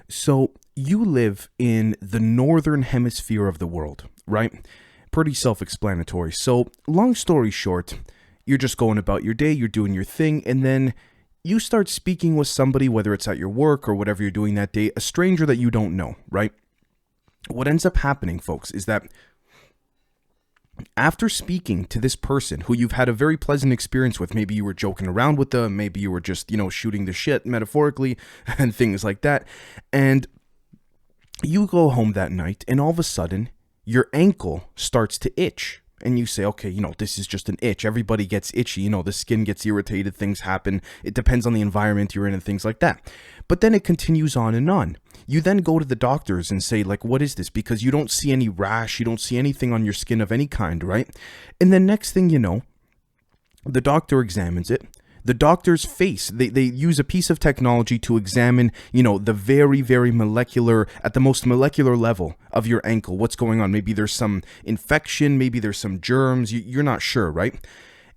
So you live in the northern hemisphere of the world, right? Pretty self-explanatory. So long story short, you're just going about your day, you're doing your thing, and then you start speaking with somebody, whether it's at your work or whatever you're doing that day, a stranger that you don't know, right? What ends up happening, folks, is that after speaking to this person who you've had a very pleasant experience with, maybe you were joking around with them, maybe you were just, shooting the shit metaphorically and things like that, and you go home that night and all of a sudden your ankle starts to itch. And you say, okay, this is just an itch. Everybody gets itchy. The skin gets irritated. Things happen. It depends on the environment you're in and things like that. But then it continues on and on. You then go to the doctors and say, like, what is this? Because you don't see any rash. You don't see anything on your skin of any kind, right? And then next thing you know, the doctor examines it. The doctor's face, they use a piece of technology to examine, the very, very molecular, at the most molecular level of your ankle. What's going on? Maybe there's some infection, maybe there's some germs, you're not sure, right?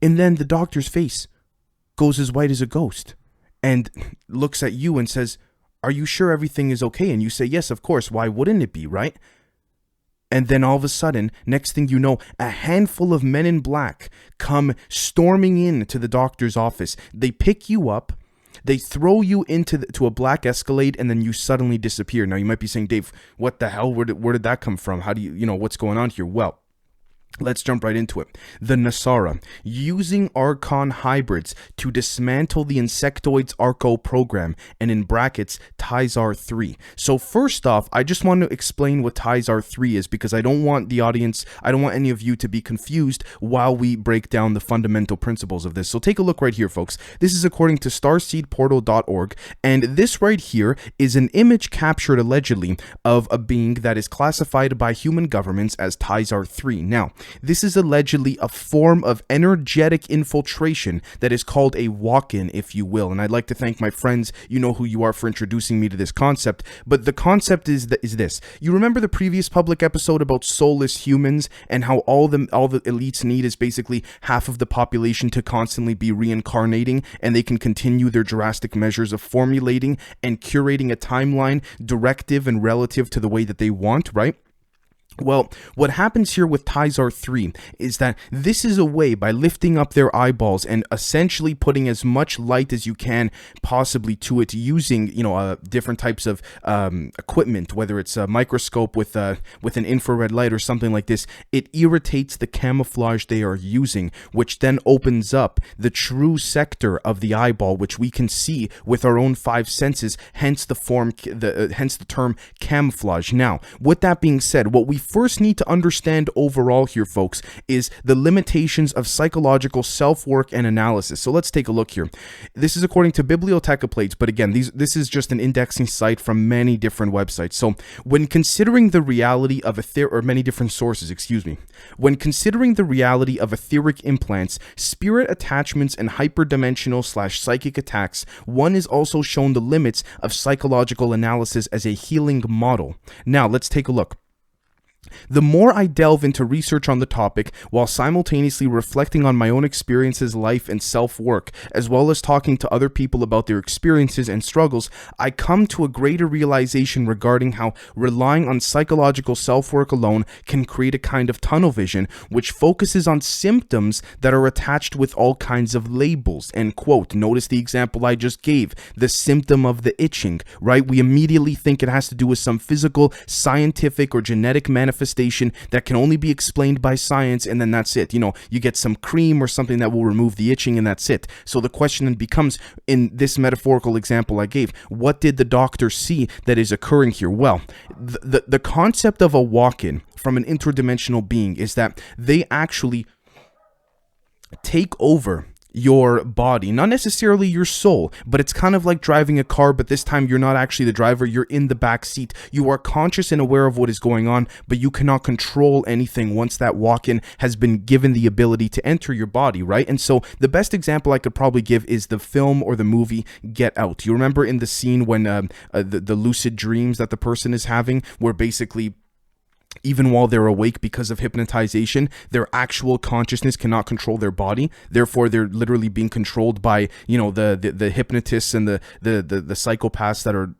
And then the doctor's face goes as white as a ghost and looks at you and says, are you sure everything is okay? And you say, yes, of course. Why wouldn't it be, right? And then all of a sudden, next thing you know, a handful of men in black come storming into the doctor's office. They pick you up, they throw you into a black Escalade, and then you suddenly disappear. Now, you might be saying, Dave, what the hell? Where did that come from? How do what's going on here? Well, let's jump right into it. The NESARA, using Archon hybrids to dismantle the INSECTOID'S ARCO program, and in brackets, TISAR-3. So first off, I just want to explain what TISAR-3 is, because I don't want any of you to be confused while we break down the fundamental principles of this. So take a look right here, folks. This is according to starseedportal.org, and this right here is an image captured allegedly of a being that is classified by human governments as TISAR-3. Now, this is allegedly a form of energetic infiltration that is called a walk-in, if you will. And I'd like to thank my friends, you know who you are, for introducing me to this concept. But the concept is this. You remember the previous public episode about soulless humans and how all the elites need is basically half of the population to constantly be reincarnating, and they can continue their drastic measures of formulating and curating a timeline directive and relative to the way that they want, right? Well, what happens here with TISAR-3 is that this is a way, by lifting up their eyeballs and essentially putting as much light as you can possibly to it, using different types of equipment, whether it's a microscope with an infrared light or something like this. It irritates the camouflage they are using, which then opens up the true sector of the eyeball, which we can see with our own five senses. Hence the term camouflage. Now, with that being said, what we first need to understand overall here, folks, is the limitations of psychological self-work and analysis. So let's take a look here. This is according to Bibliotheca Plates, but again, this is just an indexing site from many different websites. So when considering the reality of many different sources, when considering the reality of etheric implants, spirit attachments, and hyperdimensional/psychic attacks, one is also shown the limits of psychological analysis as a healing model. Now, let's take a look. The more I delve into research on the topic, while simultaneously reflecting on my own experiences, life, and self-work, as well as talking to other people about their experiences and struggles, I come to a greater realization regarding how relying on psychological self-work alone can create a kind of tunnel vision, which focuses on symptoms that are attached with all kinds of labels, end quote. Notice the example I just gave, the symptom of the itching, right? We immediately think it has to do with some physical, scientific, or genetic manifestation that can only be explained by science, and then that's it. You get some cream or something that will remove the itching, and that's it. So the question then becomes, in this metaphorical example I gave, what did the doctor see that is occurring here? Well, the concept of a walk-in from an interdimensional being is that they actually take over your body, not necessarily your soul, but it's kind of like driving a car, but this time you're not actually the driver, you're in the back seat. You are conscious and aware of what is going on, but you cannot control anything once that walk-in has been given the ability to enter your body, right? And so the best example I could probably give is the film or the movie Get Out. You remember in the scene when the lucid dreams that the person is having, where basically even while they're awake because of hypnotization, their actual consciousness cannot control their body. Therefore, they're literally being controlled by, the hypnotists and the psychopaths that are,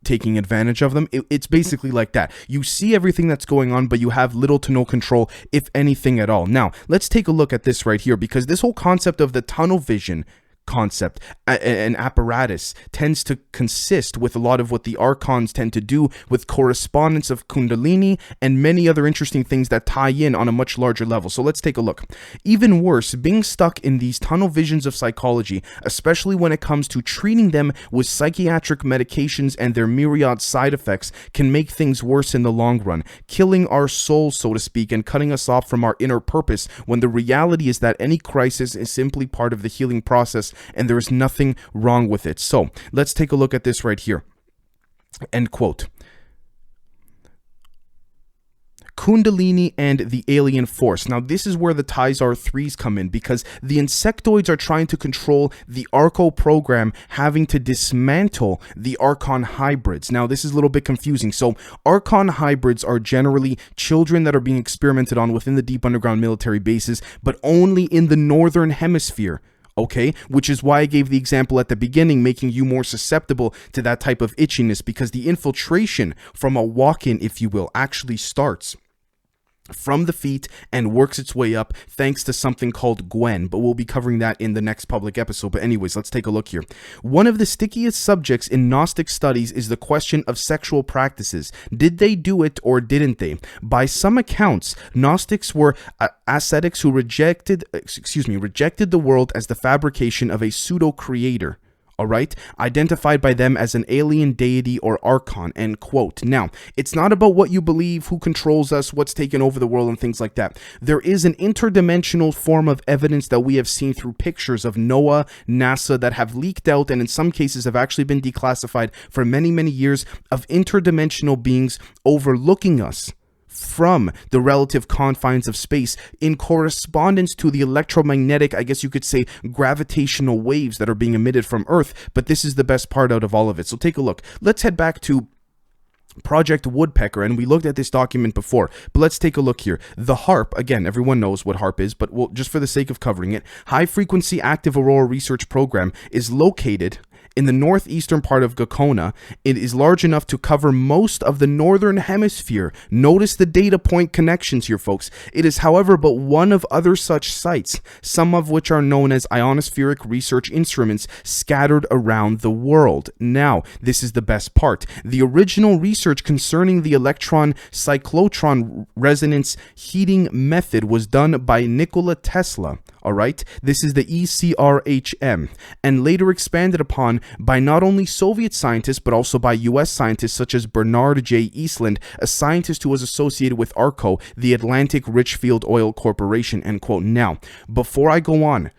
taking advantage of them. It's basically like that. You see everything that's going on, but you have little to no control, if anything at all. Now, let's take a look at this right here, because this whole concept of the tunnel vision concept and apparatus tends to consist with a lot of what the Archons tend to do with correspondence of kundalini and many other interesting things that tie in on a much larger level. So let's take a look. Even worse, being stuck in these tunnel visions of psychology, especially when it comes to treating them with psychiatric medications and their myriad side effects, can make things worse in the long run, killing our souls, so to speak, and cutting us off from our inner purpose, when the reality is that any crisis is simply part of the healing process and there is nothing wrong with it. So let's take a look at this right here. End quote. Kundalini and the alien force. Now, this is where the TISAR-3s come in, because the insectoids are trying to control the ARCO program, having to dismantle the Archon hybrids. Now, this is a little bit confusing. So, Archon hybrids are generally children that are being experimented on within the deep underground military bases, but only in the northern hemisphere. Okay, which is why I gave the example at the beginning, making you more susceptible to that type of itchiness, because the infiltration from a walk-in, if you will, actually starts from the feet and works its way up thanks to something called Gwen, but we'll be covering that in the next public episode. But anyways, let's take a look here. One of the stickiest subjects in Gnostic studies is the question of sexual practices. Did they do it or didn't they? By some accounts, Gnostics were ascetics who rejected the world as the fabrication of a pseudo-creator. All right, identified by them as an alien deity or archon, end quote. Now, it's not about what you believe, who controls us, what's taken over the world, and things like that. There is an interdimensional form of evidence that we have seen through pictures of NOAA, NASA, that have leaked out and in some cases have actually been declassified for many, many years, of interdimensional beings overlooking us from the relative confines of space in correspondence to the electromagnetic, I guess you could say, gravitational waves that are being emitted from Earth. But this is the best part out of all of it. So take a look. Let's head back to Project Woodpecker, and we looked at this document before, but let's take a look here. The HAARP, again, everyone knows what HAARP is, but we'll, just for the sake of covering it, High Frequency Active Aurora Research Program, is located in the northeastern part of Gakona. It is large enough to cover most of the northern hemisphere. Notice the data point connections here, folks. It is, however, but one of other such sites, some of which are known as ionospheric research instruments scattered around the world. Now, this is the best part. The original research concerning the electron cyclotron resonance heating method was done by Nikola Tesla. All right, this is the ECRHM, and later expanded upon by not only Soviet scientists, but also by US scientists such as Bernard J. Eastland, a scientist who was associated with ARCO, the Atlantic Richfield Oil Corporation, end quote. Now, before I go on,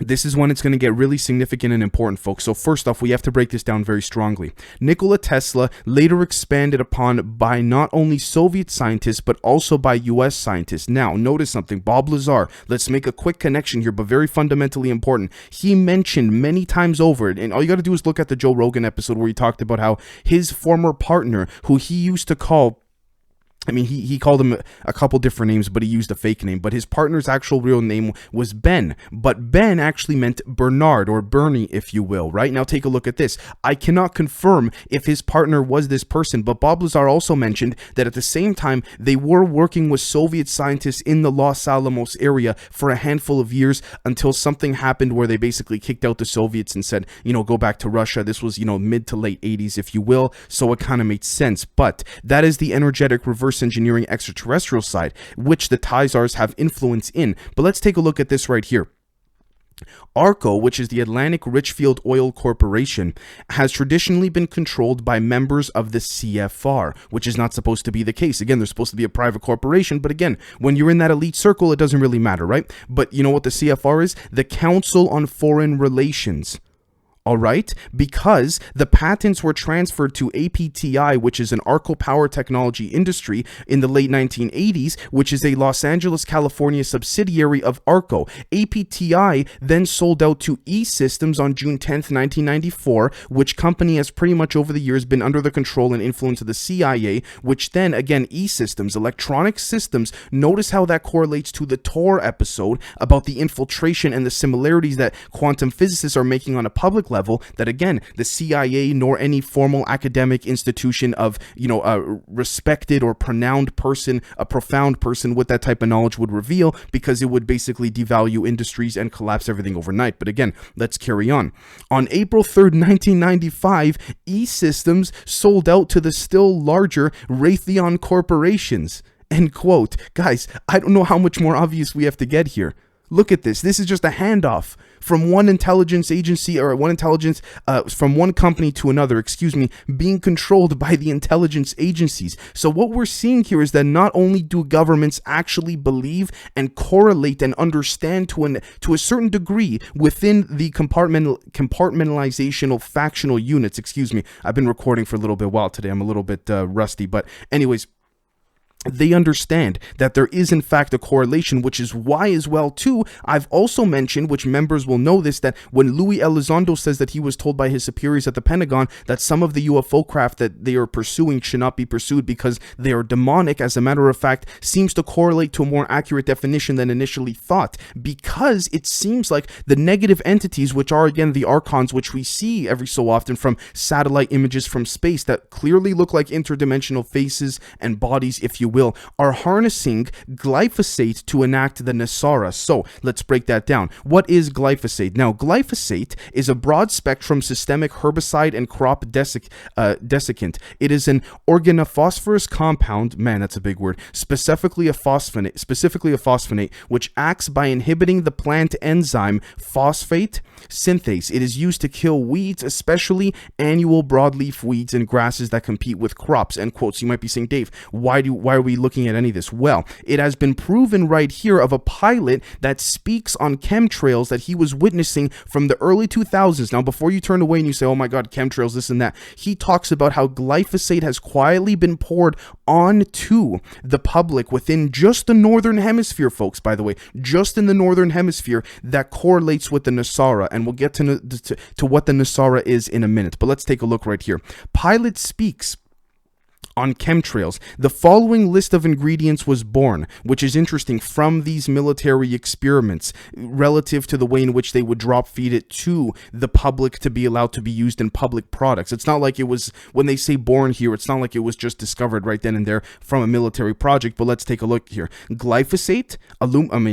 this is when it's going to get really significant and important, folks. So first off, we have to break this down very strongly. Nikola Tesla, later expanded upon by not only Soviet scientists, but also by US scientists. Now, notice something. Bob Lazar, let's make a quick connection here, but very fundamentally important. He mentioned many times over, and all you got to do is look at the Joe Rogan episode where he talked about how his former partner, who he used to call, I mean, he called him a couple different names, but he used a fake name. But his partner's actual real name was Ben. But Ben actually meant Bernard, or Bernie, if you will, right? Now take a look at this. I cannot confirm if his partner was this person, but Bob Lazar also mentioned that at the same time, they were working with Soviet scientists in the Los Alamos area for a handful of years until something happened where they basically kicked out the Soviets and said, you know, go back to Russia. This was, you know, mid to late 80s, if you will. So it kind of made sense. But that is the energetic reverse engineering extraterrestrial side, which the TISARs have influence in. But let's take a look at this right here. ARCO, which is the Atlantic Richfield Oil Corporation, has traditionally been controlled by members of the CFR, which is not supposed to be the case. Again, they're supposed to be a private corporation, but again, when you're in that elite circle, it doesn't really matter, right? But you know what the CFR is? The Council on Foreign Relations. All right, because the patents were transferred to APTI, which is an Arco Power Technology Industry, in the late 1980s, which is a Los Angeles, California subsidiary of Arco. APTI then sold out to E-Systems on June 10th, 1994, which company has pretty much over the years been under the control and influence of the CIA, which then, again, E-Systems, Electronic Systems, notice how that correlates to the Tor episode about the infiltration and the similarities that quantum physicists are making on a public public level that, again, the CIA nor any formal academic institution of, a respected or profound person with that type of knowledge would reveal, because it would basically devalue industries and collapse everything overnight. But again, let's carry on. On April 3rd, 1995, E-Systems sold out to the still larger Raytheon corporations. End quote. Guys, I don't know how much more obvious we have to get here. Look at this. This is just a handoff from one intelligence agency, or from one company to another, being controlled by the intelligence agencies. So what we're seeing here is that not only do governments actually believe and correlate and understand to a certain degree within the compartmentalizational factional units. I've been recording for a little bit while today. I'm a little bit rusty, but anyways, they understand that there is in fact a correlation, which is why as well too, I've also mentioned, which members will know this, that when Luis Elizondo says that he was told by his superiors at the Pentagon that some of the UFO craft that they are pursuing should not be pursued because they are demonic, as a matter of fact, seems to correlate to a more accurate definition than initially thought, because it seems like the negative entities, which are again the Archons, which we see every so often from satellite images from space that clearly look like interdimensional faces and bodies, if you will, are harnessing glyphosate to enact the NESARA. So let's break that down. What is glyphosate? Now, glyphosate is a broad spectrum systemic herbicide and crop desiccant. It is an organophosphorus compound, man, that's a big word, specifically a phosphonate, which acts by inhibiting the plant enzyme phosphate synthase. It is used to kill weeds, especially annual broadleaf weeds and grasses that compete with crops. End quote. So you might be saying, Dave, why are we looking at any of this? Well, it has been proven right here of a pilot that speaks on chemtrails that he was witnessing from the early 2000s. Now, before you turn away and you say, oh my God, chemtrails, this and that, he talks about how glyphosate has quietly been poured onto the public within just the northern hemisphere, folks, by the way, just in the northern hemisphere, that correlates with the NESARA. And we'll get to what the NESARA is in a minute. But let's take a look right here. Pilot speaks on chemtrails. The following list of ingredients was born, which is interesting, from these military experiments relative to the way in which they would drop feed it to the public to be allowed to be used in public products. It's not like it was, when they say born here, it's not like it was just discovered right then and there from a military project. But let's take a look here. Glyphosate,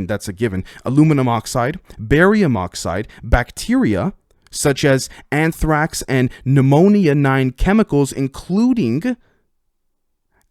that's a given, aluminum oxide, barium oxide, bacteria such as anthrax and pneumonia 9 chemicals, including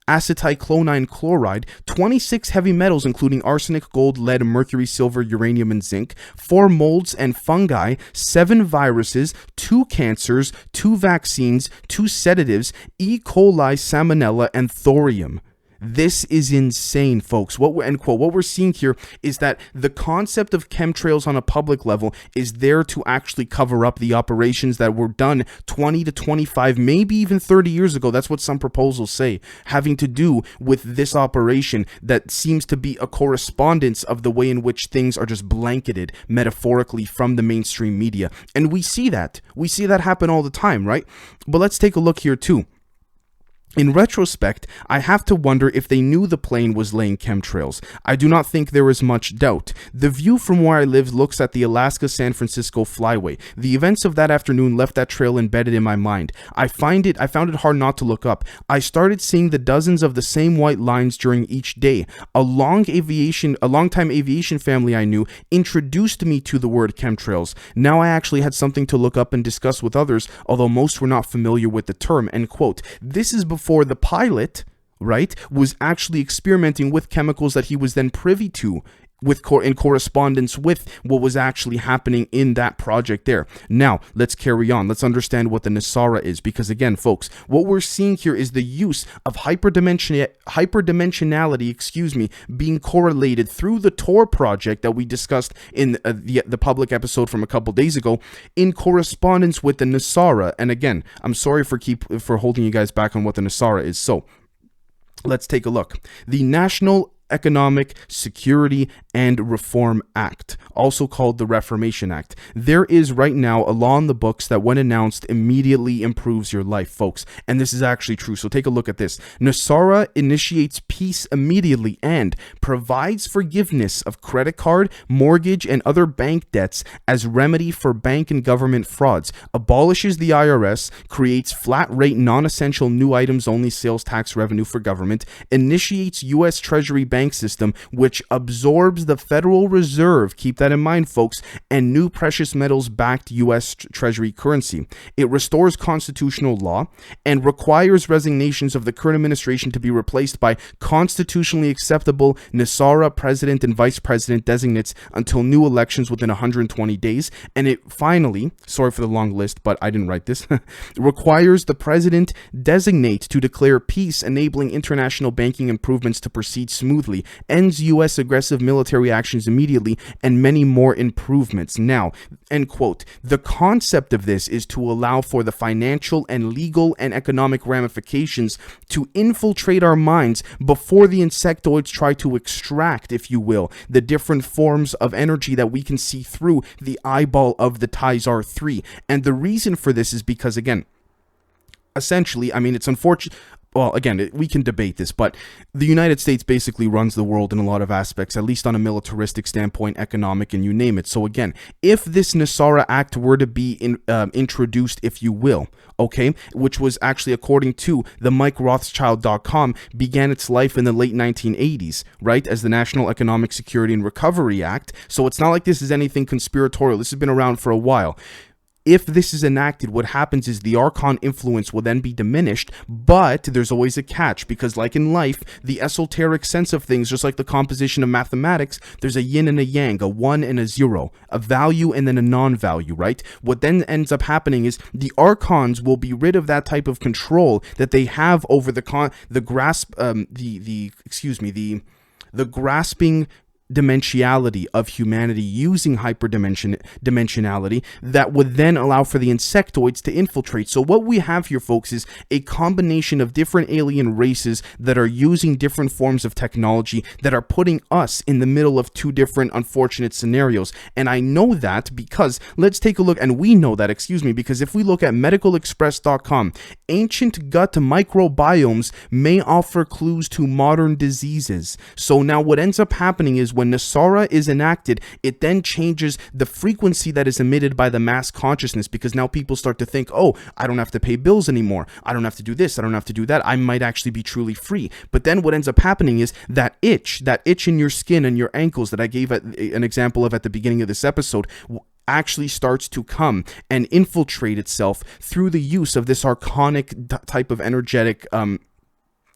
acetylchlorine chloride, 26 heavy metals including arsenic, gold, lead, mercury, silver, uranium, and zinc, 4 molds and fungi, 7 viruses, 2 cancers, 2 vaccines, 2 sedatives, E. coli, salmonella, and thorium. This is insane, folks. What we're seeing here is that the concept of chemtrails on a public level is there to actually cover up the operations that were done 20 to 25, maybe even 30 years ago. That's what some proposals say, having to do with this operation that seems to be a correspondence of the way in which things are just blanketed metaphorically from the mainstream media. And we see that. We see that happen all the time, right? But let's take a look here too. In retrospect, I have to wonder if they knew the plane was laying chemtrails. I do not think there is much doubt. The view from where I live looks at the Alaska-San Francisco flyway. The events of that afternoon left that trail embedded in my mind. I found it hard not to look up. I started seeing the dozens of the same white lines during each day. A longtime aviation family I knew introduced me to the word chemtrails. Now I actually had something to look up and discuss with others, although most were not familiar with the term. End quote. This is before the pilot, right, was actually experimenting with chemicals that he was then privy to in correspondence with what was actually happening in that project there. Now, let's carry on. Let's understand what the NESARA is, because again, folks, what we're seeing here is the use of hyperdimensionality, being correlated through the TOR project that we discussed in the public episode from a couple days ago, in correspondence with the NESARA. And again, I'm sorry for holding you guys back on what the NESARA is. So let's take a look. The National Economic Security and Reform Act, also called the Reformation Act. There is right now a law in the books that, when announced, immediately improves your life, folks. And this is actually true. So take a look at this. NESARA initiates peace immediately and provides forgiveness of credit card, mortgage, and other bank debts as remedy for bank and government frauds, abolishes the IRS, creates flat rate non-essential new items only sales tax revenue for government, initiates U.S. Treasury bank system, which absorbs the Federal Reserve, keep that in mind, folks, and new precious metals backed U.S. Treasury currency. It restores constitutional law and requires resignations of the current administration to be replaced by constitutionally acceptable NESARA president and vice president designates until new elections within 120 days. And it finally, sorry for the long list, but I didn't write this, requires the president designate to declare peace, enabling international banking improvements to proceed smoothly, ends U.S. aggressive military actions immediately, and many more improvements. Now, end quote. The concept of this is to allow for the financial and legal and economic ramifications to infiltrate our minds before the insectoids try to extract, if you will, the different forms of energy that we can see through the eyeball of the TISAR-3. And the reason for this is because, again, essentially, I mean, it's unfortunate. Well, again, we can debate this, but the United States basically runs the world in a lot of aspects, at least on a militaristic standpoint, economic, and you name it. So again, if this NESARA Act were to be introduced, if you will, okay, which was actually, according to the MikeRothschild.com, began its life in the late 1980s, right, as the National Economic Security and Recovery Act. So it's not like this is anything conspiratorial. This has been around for a while. If this is enacted, what happens is the Archon influence will then be diminished, but there's always a catch, because like in life, the esoteric sense of things, just like the composition of mathematics, there's a yin and a yang, a 1 and a 0, a value and then a non-value, right? What then ends up happening is the Archons will be rid of that type of control that they have over the grasping dimensionality of humanity using hyperdimensionality that would then allow for the insectoids to infiltrate. So what we have here, folks, is a combination of different alien races that are using different forms of technology that are putting us in the middle of two different unfortunate scenarios. And I know that because, let's take a look, and we know that, because if we look at medicalexpress.com, ancient gut microbiomes may offer clues to modern diseases. So now what ends up happening is when NESARA is enacted, it then changes the frequency that is emitted by the mass consciousness, because now people start to think, oh, I don't have to pay bills anymore. I don't have to do this. I don't have to do that. I might actually be truly free. But then what ends up happening is that itch in your skin and your ankles that I gave an example of at the beginning of this episode actually starts to come and infiltrate itself through the use of this archonic type of energetic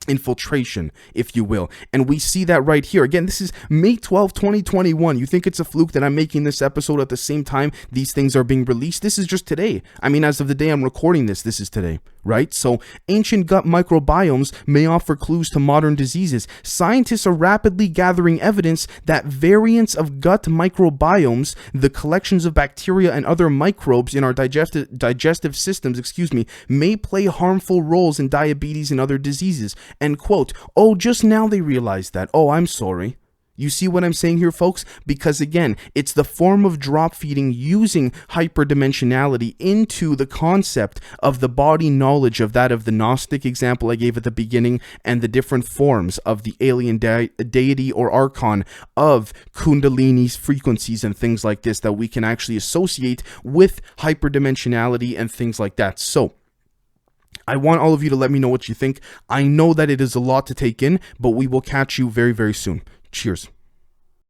infiltration, if you will. And we see that right here. Again, this is May 12, 2021. You think it's a fluke that I'm making this episode at the same time these things are being released? This is just today. I mean, as of the day I'm recording this, this is today, right? So ancient gut microbiomes may offer clues to modern diseases. Scientists are rapidly gathering evidence that variants of gut microbiomes, the collections of bacteria and other microbes in our digestive systems, may play harmful roles in diabetes and other diseases. End quote. Oh, just now they realized that. Oh, I'm sorry. You see what I'm saying here, folks? Because again, it's the form of drop feeding using hyperdimensionality into the concept of the body knowledge of that of the Gnostic example I gave at the beginning, and the different forms of the alien deity or Archon of kundalini's frequencies and things like this that we can actually associate with hyperdimensionality and things like that. So I want all of you to let me know what you think. I know that it is a lot to take in, but we will catch you very, very soon. Cheers.